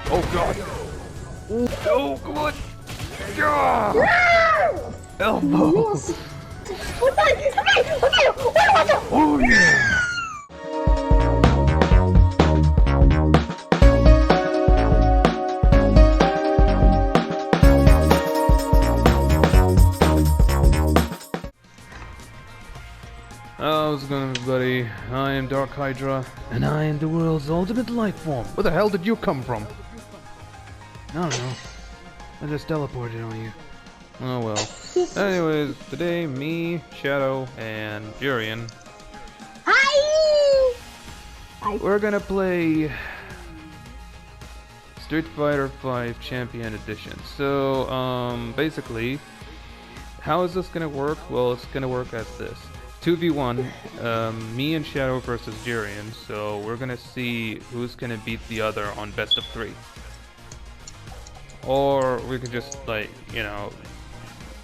Oh god! Oh, come on! Yeah! Elbow! Yes. Okay, watch out! Oh yeah! How's it going, everybody? I am Dark Hydra, and I am the world's ultimate life form. Where the hell did you come from? I don't know. I just teleported on you. Oh well. Anyways, today me, Shadow, and Jerian. Hi! We're gonna play Street Fighter V Champion Edition. So, basically, how is this gonna work? Well, it's gonna work as this. 2v1, me and Shadow versus Jerian, so we're gonna see who's gonna beat the other on best of 3. Or we could just, like, you know,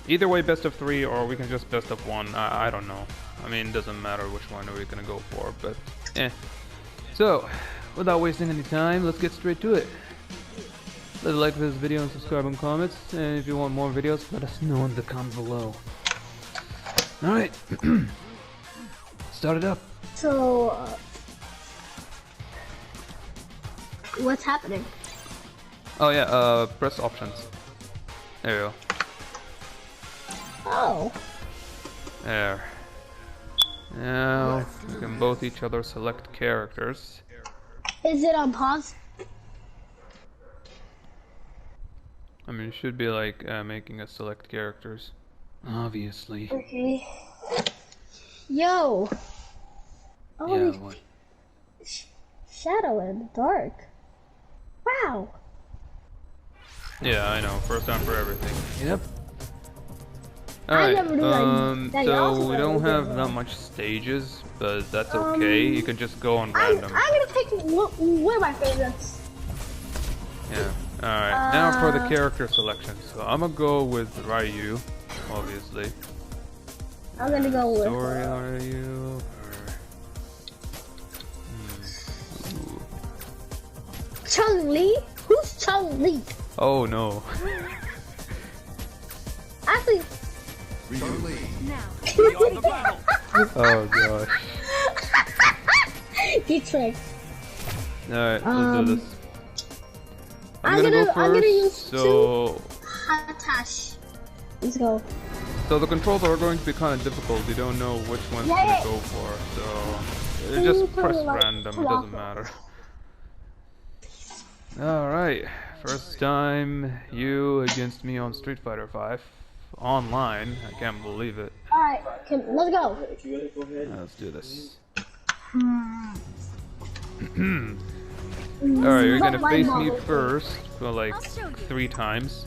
either way best of 3, or we can just best of 1, I don't know. I mean, it doesn't matter which one we're gonna go for, but eh. So, without wasting any time, let's get straight to it. Leave a like for this video and subscribe and comments, and if you want more videos, let us know in the comments below. Alright. Start it up. So, what's happening? Oh yeah, press options. There you go. Oh. There. Now, we can both each other select characters. Is it on pause? I mean, it should be like making us select characters. Obviously. Okay. Yo. Oh, Yeah, what? Shadow and dark. Wow. Yeah, I know. First time for everything. Yep. I Alright, never knew that you so also we don't did have that. that much stages, but that's okay. You can just go on random. I'm gonna pick one of my favorites. Yeah. Alright, now for the character selection. So I'm gonna go with Ryu, obviously. I'm gonna go with Story Ryu. Ooh. Chun-Li. Who's Chun-Li? Oh no. Actually, Oh gosh. you tricked. Alright, let's do this. I'm gonna go gonna use first, so Hatash. Let's go. so the controls are going to be kind of difficult. You don't know which ones to go for, so Can just you press put, like, random. It doesn't matter. Alright, first time you against me on Street Fighter V online. I can't believe it. Alright, let's go. Let's do this. Alright, you're gonna face me first for like 3 times,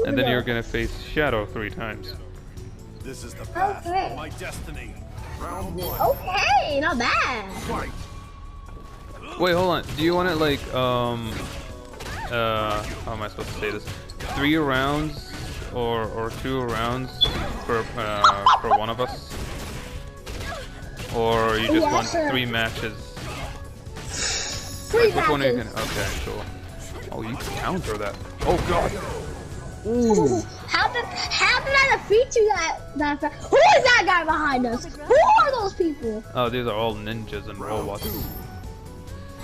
and then you're gonna face Shadow 3 times. This is the path Okay. of my destiny. Round 1. Okay, not bad. Fight. Wait, hold on. Do you want it like how am I supposed to say this? 3 rounds or 2 rounds for one of us? Or you just want sure. 3 matches? 3 Which one are you matches. gonna? Okay, cool. Oh, you can counter that. Oh god. How did I defeat you that fast? Who is that guy behind us? Who are those people? Oh, these are all ninjas and robots.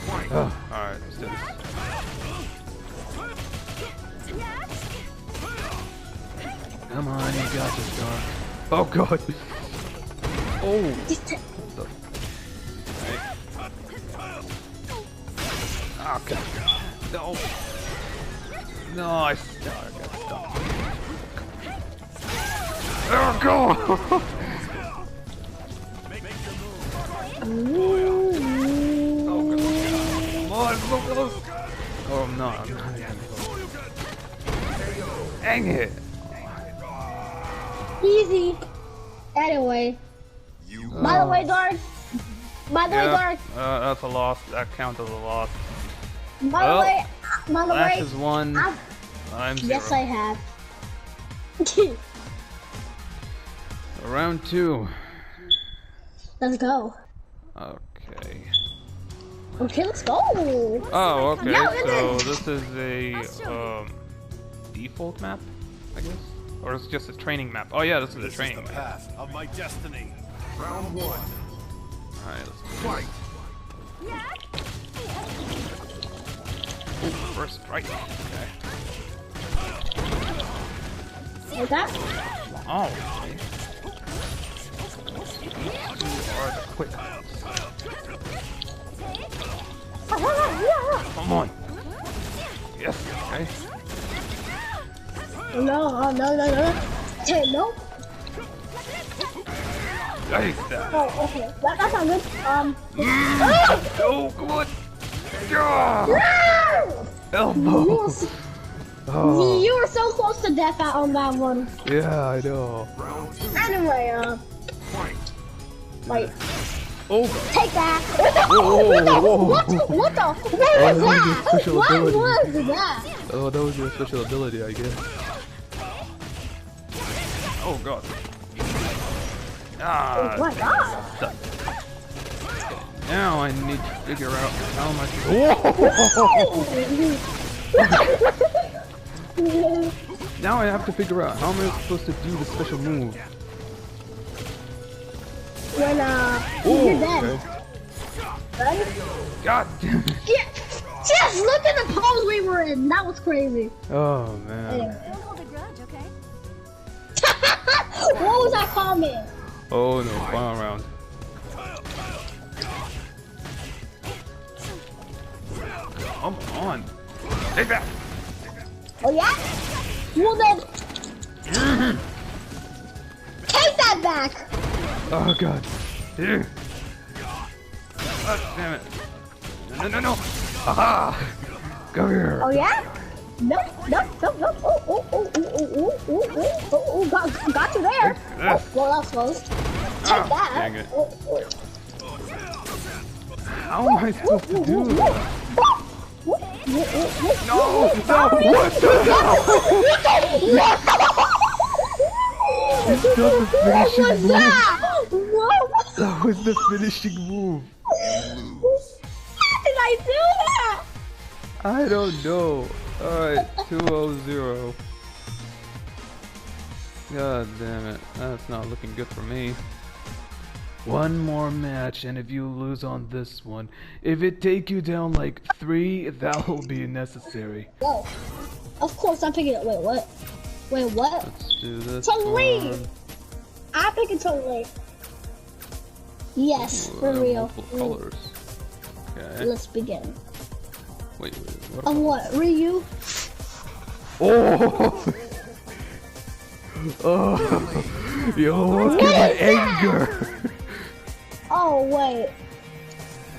Oh, alright, let's do this. Come on, you got this, Dark. Oh god. Oh. Oh god. No. No, I got stuck. Oh god. Oh, so close. Oh, I'm not. I'm not that close. Dang it. Easy. Anyway. By the way, Dark. By the way, Dark. That's a loss. That counts as a loss. By the way. Flash is 1. I'm 0. Yes, I have. Round 2. Let's go. Okay. Okay, let's go. Oh, okay. No, So this is a default map, I guess, or it's just a training map. Oh yeah, this is a This is training the map. path of my destiny. Round 1. All right, let's Fight. first strike. Okay. Like that? Oh. Okay. You are the quick. Come on. Yes. Okay. No. Hey, no. Like that. Oh, okay. That's not good. Oh, come on. Yeah. Elbow. Oh. You were so close to death on that one. Yeah, I know. Anyway, wait. Oh. Take that. Whoa. What was that was your that? special What ability. was that? Oh, that was your special ability, I guess. Oh god. Ah. Oh my god. Stuck. Now I need to figure out how much. Whoa! Now I have to figure out how am I supposed to do the special move. When you're dead. Okay. Right? God damn it. Yeah. Just look at the pose we were in. That was crazy. Oh man. Anyway. Don't hold a grudge, okay? What was that comment? Oh no, final round. Come on. Take that. Oh yeah? Well then, take that back. Oh god. Here. Oh, damn it. No. Aha! Come here. Oh yeah? No. Oh, got you there. Oh, well, that was close. Take that. Dang it. Oh. How am I supposed to do that? No! What the hell? It's not the finishing move. That was the finishing move. How did I do that? I don't know. Alright, 2-0. God damn it. That's not looking good for me. One more match, and if you lose on this one, if it take you down like 3, that will be necessary. Whoa. Of course I'm picking it. Wait, what? Let's do this Totally. one. I'm picking totally. Yes, Ooh, for real. multiple colors. Okay. Let's begin. Wait, what? Of what? Ryu? Oh! Oh! Yo, look at my anger! Oh, wait.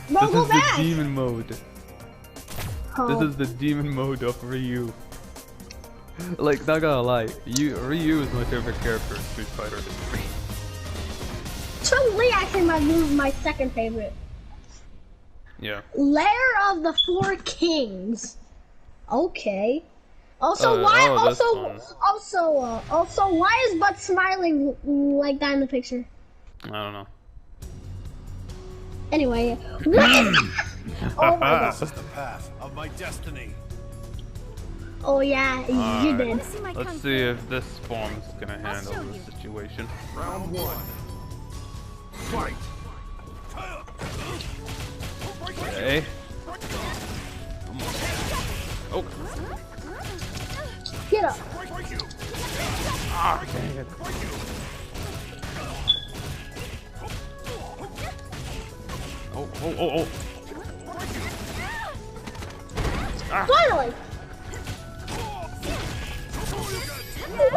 No, This go is back. the demon mode. Oh. This is the demon mode of Ryu. Like, not gonna lie, Ryu is my favorite character in Street Fighter history. Chun-Li actually my second favorite. Yeah. Lair of the Four Kings. Okay. Also, Oh, why? oh, this one. Also, why is Butt smiling like that in the picture? I don't know. Anyway, what? Oh my god. This is the path of my destiny. Oh yeah, you Alright. did. Let's see if this form is gonna handle the situation. Round 1. Fight. Okay. Come on. Oh. Get up. Ah, dang it. Oh. Ah. Finally.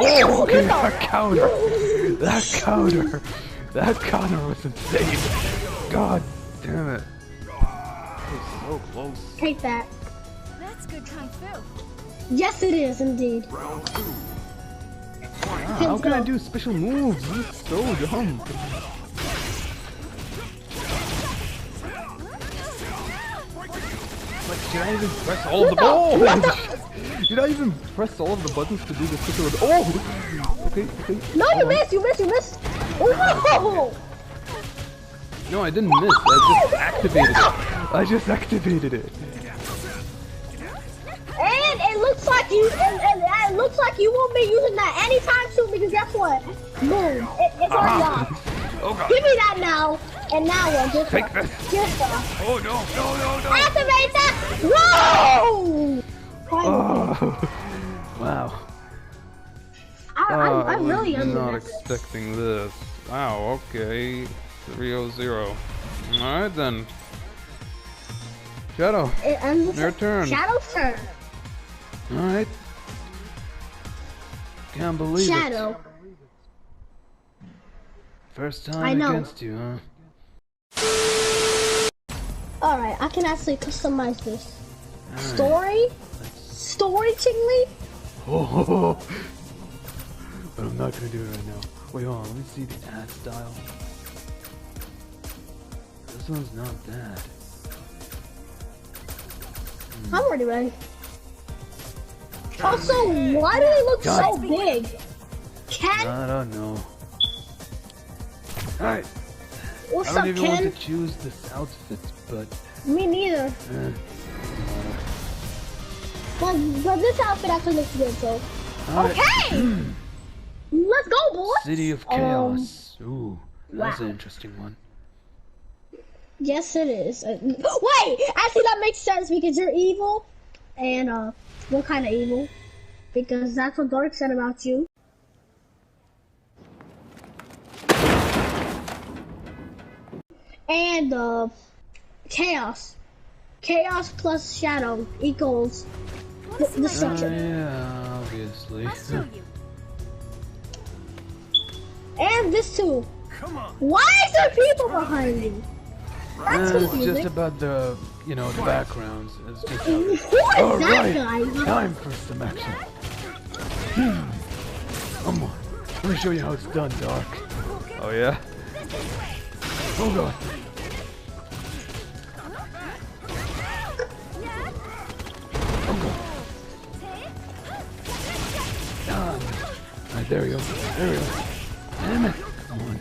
Oh, okay, that counter was insane. God damn it. That was so close. Take that. That's good kung fu. Yes, it is indeed. Round 2. How can I do special moves? This is so dumb. Like, should I even press all of the buttons? Did I even press all of the buttons to do the special? Oh! Okay. No, you missed. Oh! No, I didn't miss. I just activated it. I just activated it. And it looks like you, and it looks like you won't be using that anytime soon because guess what? Boom, it's already off. Oh god. Give me that now, and now what? Just Take this. Just Oh no, no, no, no. activate that. Whoa! Oh. Wow. I really was am not expecting this. Wow, okay. 3-0. Alright then. Shadow, your turn. Shadow's turn. Alright. Can't believe Shadow. it. First I time know. against you, huh? Alright, I can actually customize this. Alright. Story tingly? Oh, but I'm not gonna do it right now. Wait, hold on, let me see the ad style. This one's not bad. I'm already ready. Also, why do they look so big? Ken? I don't know. Alright. What's I don't up, even Ken? want to choose this outfit, but Me neither. But this outfit actually looks good, so. Alright. Okay! Let's go, boys! City of Chaos. Ooh, that's an interesting one. Yes, it is. Wait! Actually, that makes sense because you're evil. And, what kind of evil? Because that's what Dark said about you. And, Chaos. Chaos plus Shadow equals destruction. Yeah, obviously. I'll show you. And this too. Come on. Why is there people behind me? That's It's confusing. just about the, you know, the backgrounds. It's just Who is all that right. guy? Time for some action. Come on. Let me show you how it's done, Dark. Oh yeah? Oh god. Oh god. Alright, there we go. There we go. Damn it. Come on.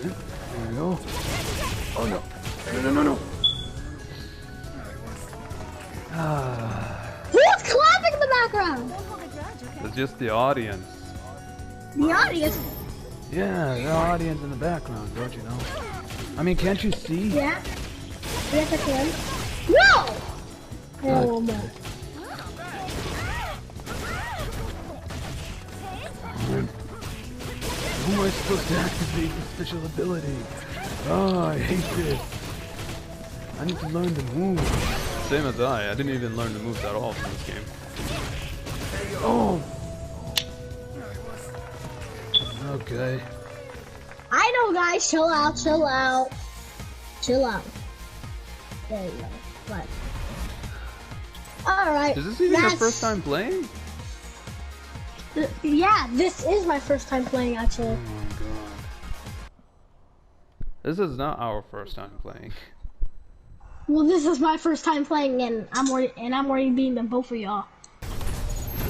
There we go. Oh no. No, no, no, no. Who's clapping in the background? Don't hold a grudge, okay? It's just the audience. The audience. Yeah, the audience in the background, don't you know? I mean, can't you see? Yeah. Yes, I can. No! Oh, no. Who am I supposed to activate the special ability? Oh, I hate this. I need to learn the moves. Same as I didn't even learn the moves at all from this game. Oh! Okay. I know, guys. Chill out, chill out. Chill out. There you go. Right. Alright. Is this even your first time playing? Yeah, this is my first time playing, actually. Oh my god. This is not our first time playing. Well, this is my first time playing, and I'm already beating them both of y'all.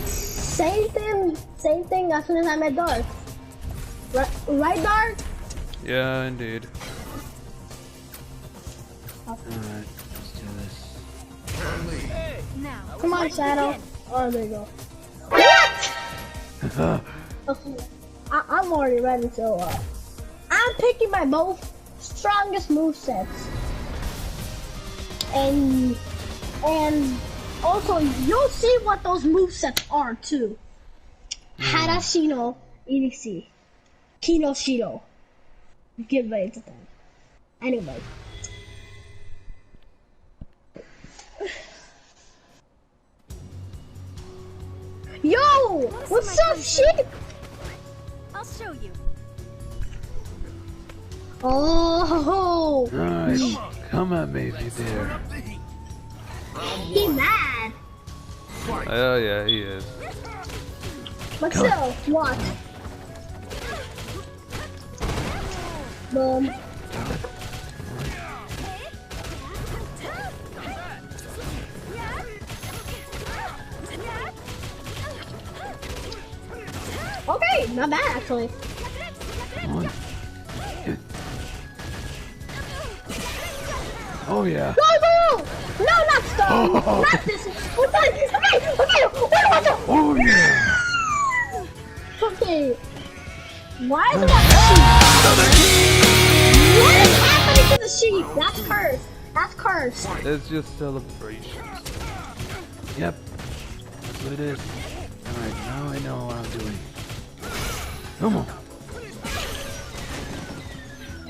Same thing as soon as I met Dark. Right, Dark? Yeah, indeed. Okay. Alright, let's do this. Now, Come on, let's Shadow. begin. Oh, there you go. What? Okay. I'm already ready, so I'm picking my both strongest movesets. And also you'll see what those movesets are too. Harashino EDC. Kinoshiro. Get ready to think. Anyway. Yo! What's up, sheep? I'll show you. Oh! Alright, come at me if you dare. He mad. Oh yeah, he is. But still, watch. Boom. Okay, not bad actually. Come on. Oh yeah. Go, go! No, not stone! Not this one! Okay, what the? Oh yeah. Okay. Why is it that sheep? What is happening to the sheep? That's cursed. That's cursed. It's just celebration. Yep. That's what it is. Alright, now I know what I'm doing. Come on.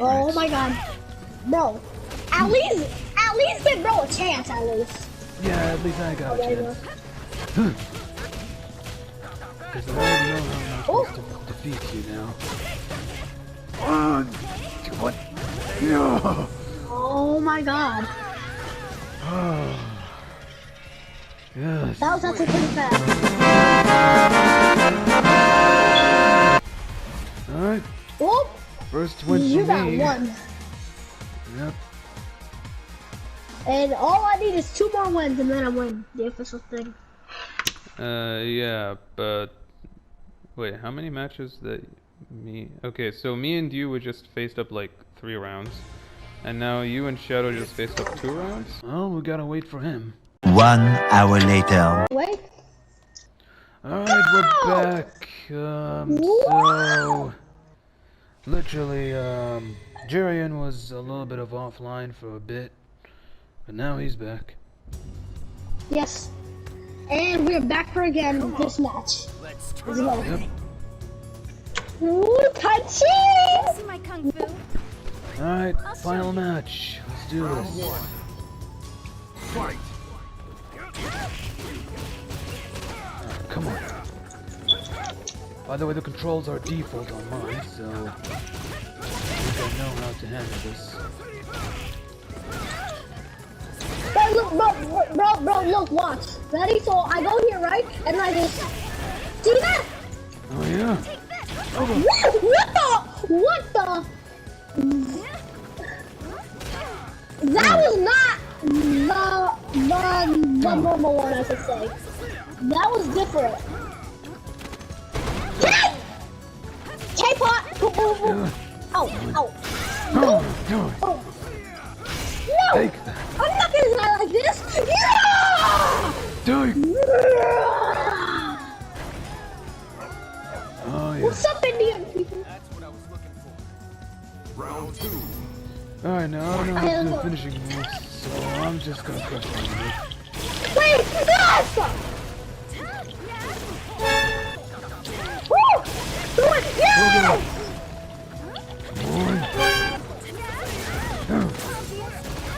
Oh my god. Bro. At least give bro a chance at least. Yeah, at least I got a chance. Because I already know how I'm supposed to defeat you now. What? No! Oh my god. Yes. That was actually pretty fast. Alright, Whoop! first win You for got me. one. Yep. And all I need is 2 more wins and then I win the official thing. Yeah, but wait, how many matches that me? Okay, so me and you were just faced up like 3 rounds, and now you and Shadow just faced up 2 rounds. Well, we gotta wait for him. 1 hour later. Wait. Alright, we're back. So literally, Jerian was a little bit of offline for a bit, but now he's back. Yes. And we're back for again this match. Let's Let's go. Yep. Ooh, touchy! See my kung fu. Alright, final match. Let's do round this. 1. Fight. Come on. By the way, the controls are default on mine, so I think I know how to handle this. Hey, look, bro, look, watch. Ready? So I go here, right? And I just... See that? Oh yeah. What the? That was not the normal one, I should say. That was different. K-pot! Oh. Oh. No! Take that. I'm not gonna die like this! Yeah! Dude. Oh yeah. What's up, Indian people? That's what I was looking for. Round 2. Alright, now I don't know how to do finishing moves, so I'm just gonna crush my move. Wait! Yes! Woo! Do it! Yeah!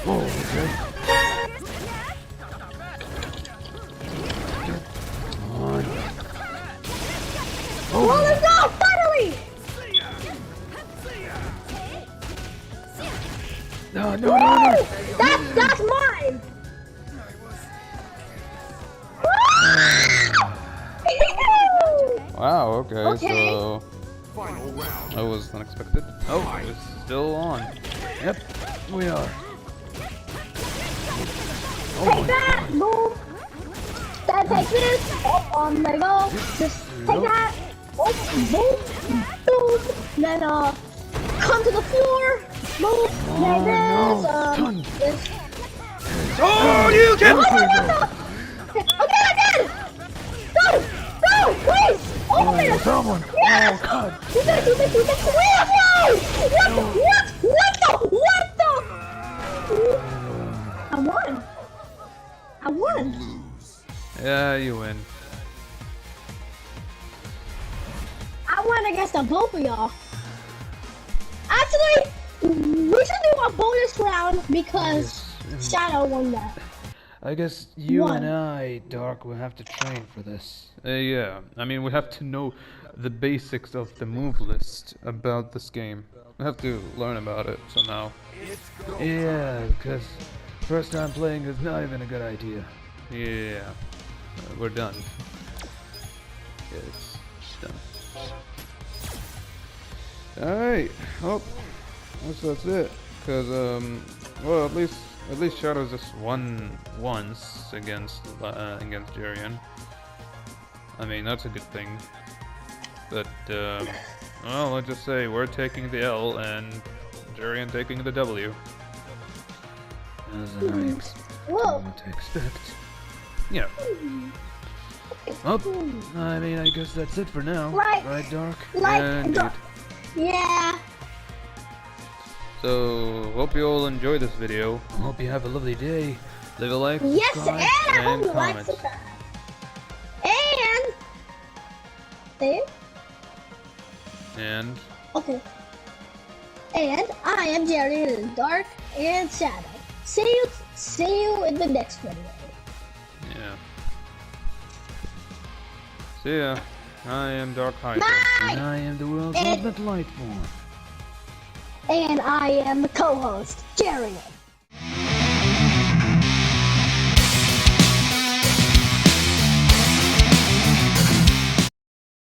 Oh, okay. Come on. Oh, let's go! Finally! No. That's mine! Wow, okay, so Final round. that was unexpected. Oh, it's still on. Yep, we are. Take that! Boom! Then take this! Oh, there you go! Just take that! Oh, boom! Then, come to the floor! Boom! Like this, this. Oh, you can't! Okay, I did! Go, please! Oh, Oh, someone! Yes! Oh, God! Do this! What the? I won! Yeah, you win. I won against the both of y'all. Actually, we should do a bonus round because Shadow won that. I guess you One. and I, Dark, will have to train for this. Yeah, I mean, we have to know the basics of the move list about this game. We have to learn about it somehow. Yeah, because first time playing is not even a good idea. Yeah, we're done. It's done. Alright, well, that's it. Because, well, at least Shadow just won once against Jerian. I mean, that's a good thing. But, well, let's just say we're taking the L and Jerian taking the W. as I Whoa. would expect. Yeah. Well, I mean, I guess that's it for now. Right, Dark? Like, Yeah, indeed. Yeah. So, hope you all enjoy this video. Hope you have a lovely day. Leave a like, Yes, subscribe, and I hope and you like comment. subscribe. And And okay. And I am Jerian, Dark and Shadow. See you in the next video. yeah. See ya. I am Dark Hydra. Bye! And I am the world's And- ultimate light form. And I am the co-host, Jerian.